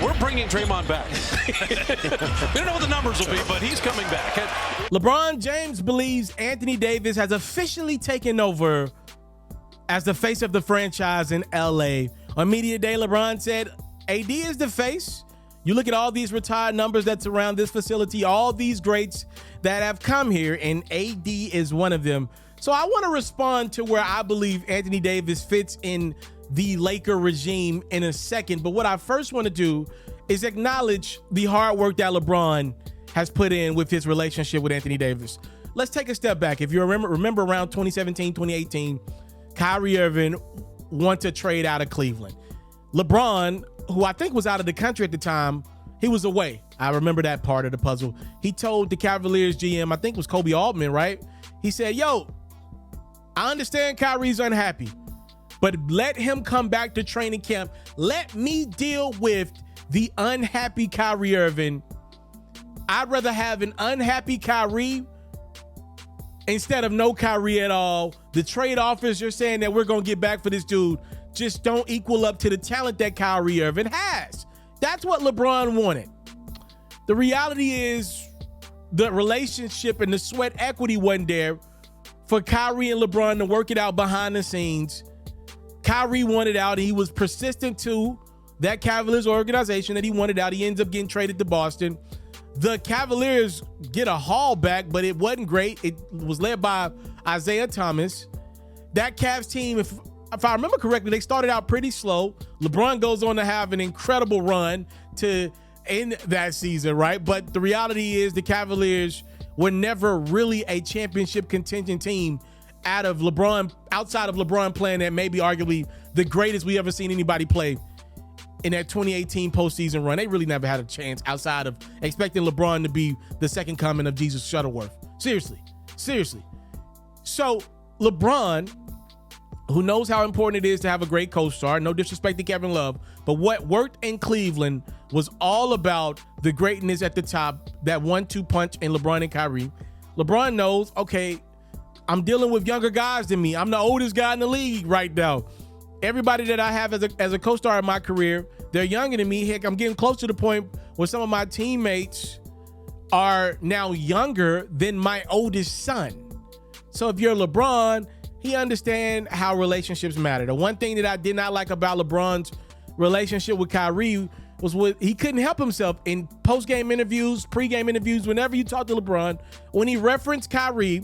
We're bringing Draymond back. We don't know what the numbers will be, but he's coming back. LeBron James believes Anthony Davis has officially taken over as the face of the franchise in LA. On Media Day, LeBron said, AD is the face. You look at all these retired numbers that surround this facility, all these greats that have come here, and AD is one of them. So I want to respond to where I believe Anthony Davis fits in the Laker regime in a second. But what I first want to do is acknowledge the hard work that LeBron has put in with his relationship with Anthony Davis. Let's take a step back. If you remember around 2017, 2018, Kyrie Irving wanted to trade out of Cleveland. LeBron, who I think was out of the country at the time, he was away. I remember that part of the puzzle. He told the Cavaliers GM, I think it was Kobe Altman, right? He said, yo, I understand Kyrie's unhappy, but let him come back to training camp. Let me deal with the unhappy Kyrie Irving. I'd rather have an unhappy Kyrie instead of no Kyrie at all. The trade offers you're saying that we're going to get back for this dude just don't equal up to the talent that Kyrie Irving has. That's what LeBron wanted. The reality is the relationship and the sweat equity wasn't there for Kyrie and LeBron to work it out behind the scenes. Kyrie wanted out. He was persistent to that Cavaliers organization that he wanted out. He ends up getting traded to Boston. The Cavaliers get a haul back, but it wasn't great. It was led by Isaiah Thomas. That Cavs team, if I remember correctly, they started out pretty slow. LeBron goes on to have an incredible run to end that season, right? But the reality is the Cavaliers were never really a championship contingent team outside of LeBron playing at maybe arguably the greatest we ever seen anybody play in that 2018 postseason run. They really never had a chance outside of expecting LeBron to be the second coming of Jesus Shuttleworth. Seriously. So LeBron, who knows how important it is to have a great co-star, no disrespect to Kevin Love, but what worked in Cleveland was all about the greatness at the top, that 1-2 punch in LeBron and Kyrie. LeBron knows, okay, I'm dealing with younger guys than me. I'm the oldest guy in the league right now. Everybody that I have as a co-star in my career, they're younger than me. Heck, I'm getting close to the point where some of my teammates are now younger than my oldest son. So if you're LeBron, he understands how relationships matter. The one thing that I did not like about LeBron's relationship with Kyrie was he couldn't help himself in post-game interviews, pre-game interviews, whenever you talk to LeBron, when he referenced Kyrie,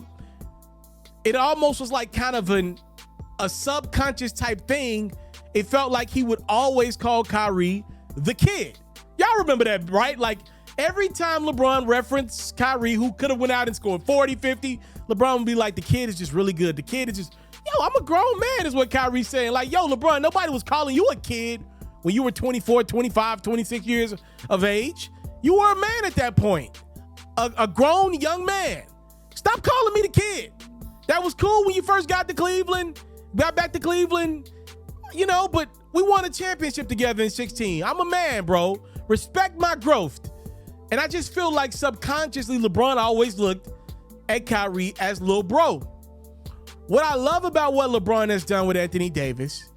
it almost was like kind of a subconscious type thing. It felt like he would always call Kyrie the kid. Y'all remember that, right? Like every time LeBron referenced Kyrie, who could have went out and scored 40, 50, LeBron would be like, the kid is just really good. The kid is just, yo, I'm a grown man is what Kyrie's saying. Like, yo, LeBron, nobody was calling you a kid when you were 24, 25, 26 years of age. You were a man at that point, a grown young man. Stop calling me the kid. That was cool when you first got back to Cleveland, you know, but we won a championship together in 16. I'm a man, bro. Respect my growth. And I just feel like subconsciously LeBron always looked at Kyrie as little bro. What I love about what LeBron has done with Anthony Davis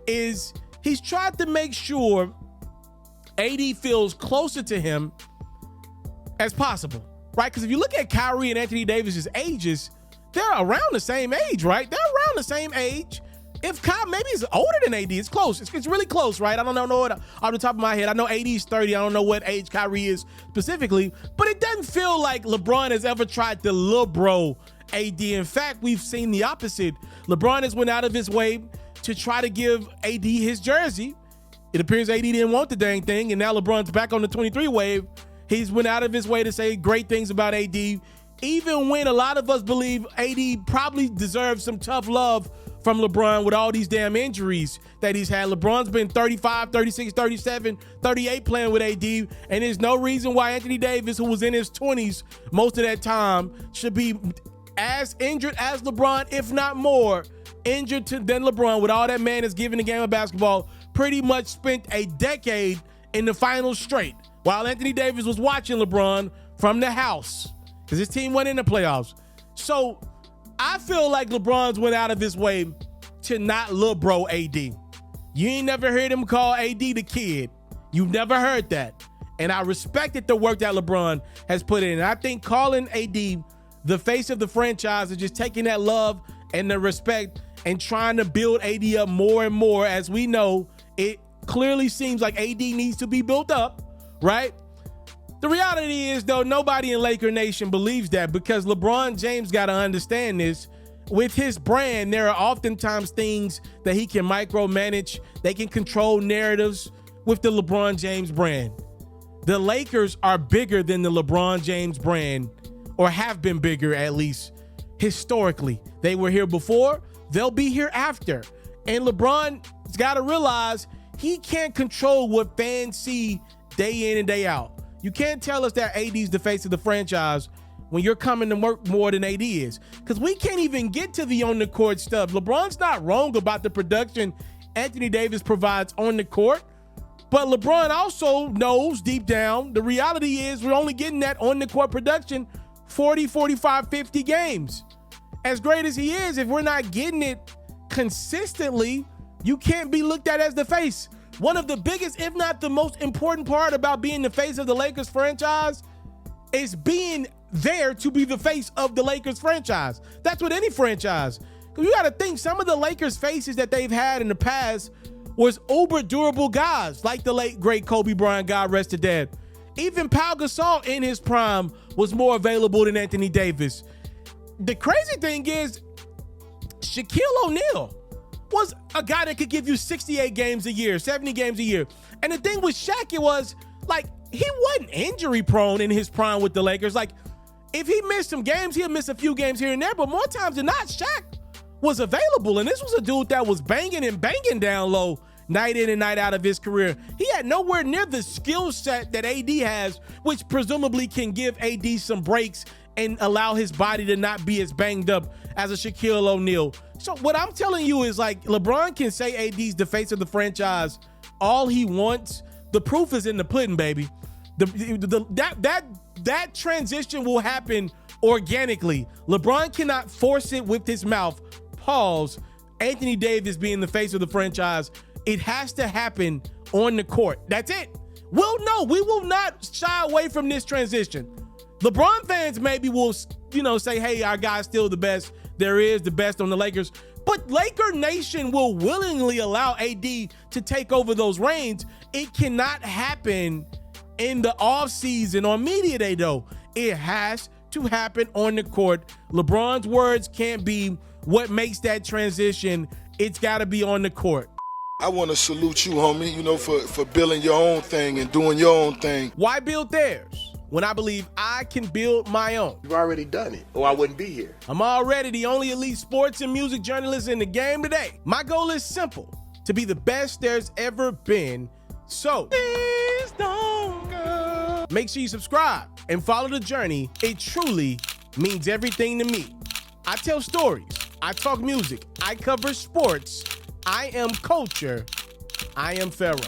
is he's tried to make sure AD feels closer to him as possible, right? Because if you look at Kyrie and Anthony Davis's ages, they're around the same age, right? They're around the same age. If Kyrie maybe he's older than AD, it's close. It's really close, right? I don't know it off the top of my head. I know AD is 30. I don't know what age Kyrie is specifically, but it doesn't feel like LeBron has ever tried to little bro AD. In fact, we've seen the opposite. LeBron has went out of his way to try to give AD his jersey. It appears AD didn't want the dang thing, and now LeBron's back on the 23 wave. He's went out of his way to say great things about AD, even when a lot of us believe AD probably deserves some tough love from LeBron with all these damn injuries that he's had. LeBron's been 35, 36, 37, 38 playing with AD, and there's no reason why Anthony Davis, who was in his 20s most of that time, should be as injured as LeBron, if not more injured than LeBron, with all that man has given the game of basketball. Pretty much spent a decade in the finals straight, while Anthony Davis was watching LeBron from the house because his team went in the playoffs. So I feel like LeBron's went out of his way to not little bro AD. You ain't never heard him call AD the kid. You've never heard that. And I respected the work that LeBron has put in. And I think calling AD the face of the franchise and just taking that love and the respect and trying to build AD up more and more, as we know, it clearly seems like AD needs to be built up, right? The reality is, though, nobody in Laker Nation believes that, because LeBron James got to understand this. With his brand, there are oftentimes things that he can micromanage. They can control narratives with the LeBron James brand. The Lakers are bigger than the LeBron James brand, or have been bigger, at least historically. They were here before. They'll be here after. And LeBron's got to realize he can't control what fans see day in and day out. You can't tell us that AD's the face of the franchise when you're coming to work more than AD is, because we can't even get to the on-the-court stuff. LeBron's not wrong about the production Anthony Davis provides on the court, but LeBron also knows deep down the reality is we're only getting that on-the-court production 40, 45, 50 games. As great as he is, if we're not getting it consistently, you can't be looked at as the face. One of the biggest, if not the most important part about being the face of the Lakers franchise is being there to be the face of the Lakers franchise. That's with any franchise. Because you got to think, some of the Lakers faces that they've had in the past was uber durable guys, like the late, great Kobe Bryant, God rest his dead. Even Pau Gasol in his prime was more available than Anthony Davis. The crazy thing is, Shaquille O'Neal was a guy that could give you 68 games a year, 70 games a year. And the thing with Shaq, it was like, he wasn't injury prone in his prime with the Lakers. Like, if he missed some games, he'll miss a few games here and there, but more times than not, Shaq was available. And this was a dude that was banging and banging down low night in and night out of his career. He had nowhere near the skill set that AD has, which presumably can give AD some breaks and allow his body to not be as banged up as a Shaquille O'Neal. So what I'm telling you is, like, LeBron can say AD's the face of the franchise all he wants. The proof is in the pudding, baby. That transition will happen organically. LeBron cannot force it with his mouth. Pause. Anthony Davis being the face of the franchise, it has to happen on the court. That's it. We will not shy away from this transition. LeBron fans maybe will, say, hey, our guy's still the best. There is the best on the Lakers. But Laker Nation will willingly allow AD to take over those reins. It cannot happen in the offseason on media day, though. It has to happen on the court. LeBron's words can't be what makes that transition. It's got to be on the court. I want to salute you, homie, for building your own thing and doing your own thing. Why build theirs when I believe I can build my own? You've already done it, or I wouldn't be here. I'm already the only elite sports and music journalist in the game today. My goal is simple: to be the best there's ever been. So please don't go. Make sure you subscribe and follow the journey. It truly means everything to me. I tell stories. I talk music. I cover sports. I am culture. I am Ferro.